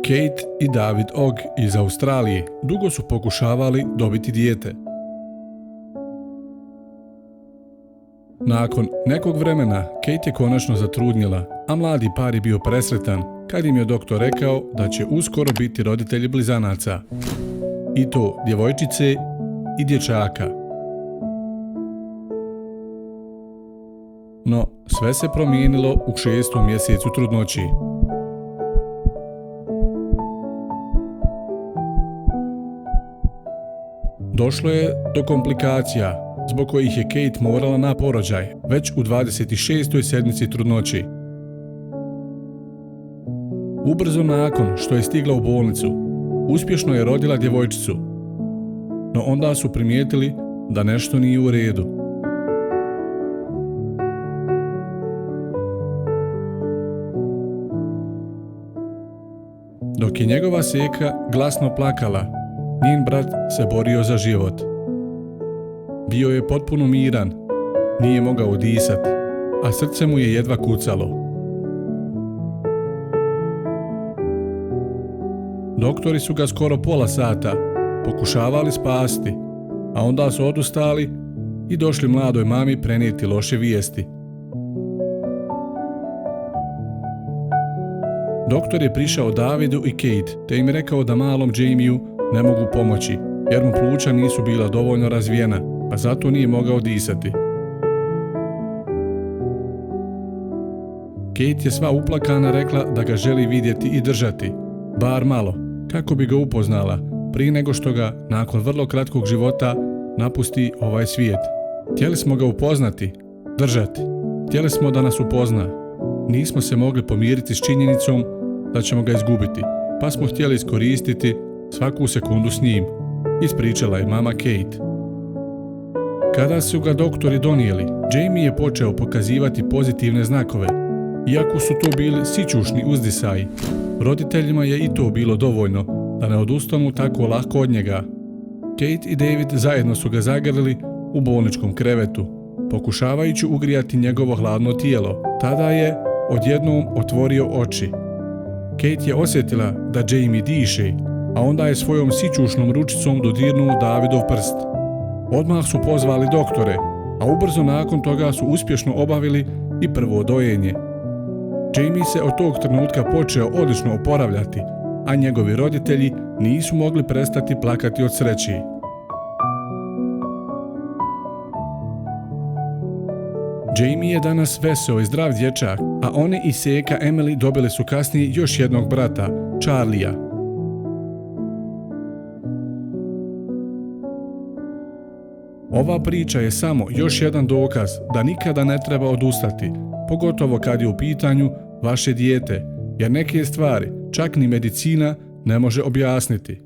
Kate i David Ogg iz Australije dugo su pokušavali dobiti dijete. Nakon nekog vremena Kate je konačno zatrudnjela, a mladi par je bio presretan kad im je doktor rekao da će uskoro biti roditelji blizanaca. I to djevojčice i dječaka. No, sve se promijenilo u 6. mjesecu trudnoći. Došlo je do komplikacija, zbog kojih je Kate morala na porođaj već u 26. sedmici trudnoći. Ubrzo nakon što je stigla u bolnicu, uspješno je rodila djevojčicu, no onda su primijetili da nešto nije u redu. Dok je njegova seka glasno plakala, njen brat se borio za život. Bio je potpuno miran, nije mogao disati, a srce mu je jedva kucalo. Doktori su ga skoro pola sata pokušavali spasiti, a onda su odustali i došli mladoj mami prenijeti loše vijesti. Doktor je prišao Davidu i Kate te im rekao da malom Jamieu ne mogu pomoći jer mu pluća nisu bila dovoljno razvijena, a zato nije mogao disati. Kate je sva uplakana rekla da ga želi vidjeti i držati, bar malo, kako bi ga upoznala prije nego što ga, nakon vrlo kratkog života, napusti ovaj svijet. Htjeli smo ga upoznati, držati. Htjeli smo da nas upozna. Nismo se mogli pomiriti s činjenicom da ćemo ga izgubiti, pa smo htjeli iskoristiti svaku sekundu s njim, ispričala je mama Kate. Kada su ga doktori donijeli, Jamie je počeo pokazivati pozitivne znakove. Iako su to bili sićušni uzdisaji, roditeljima je i to bilo dovoljno da ne odustanu tako lako od njega. Kate i David zajedno su ga zagrlili u bolničkom krevetu, pokušavajući ugrijati njegovo hladno tijelo. Tada je odjednom otvorio oči. Kate je osjetila da Jamie diše, a onda je svojom sićušnom ručicom dodirnuo Davidov prst. Odmah su pozvali doktore, a ubrzo nakon toga su uspješno obavili i prvo dojenje. Jamie se od tog trenutka počeo odlično oporavljati, a njegovi roditelji nisu mogli prestati plakati od sreće. Jamie je danas veseo i zdrav dječak, a one i seka Emily dobili su kasnije još jednog brata, Charlija. Ova priča je samo još jedan dokaz da nikada ne treba odustati, pogotovo kad je u pitanju vaše dijete, jer neke stvari čak ni medicina ne može objasniti.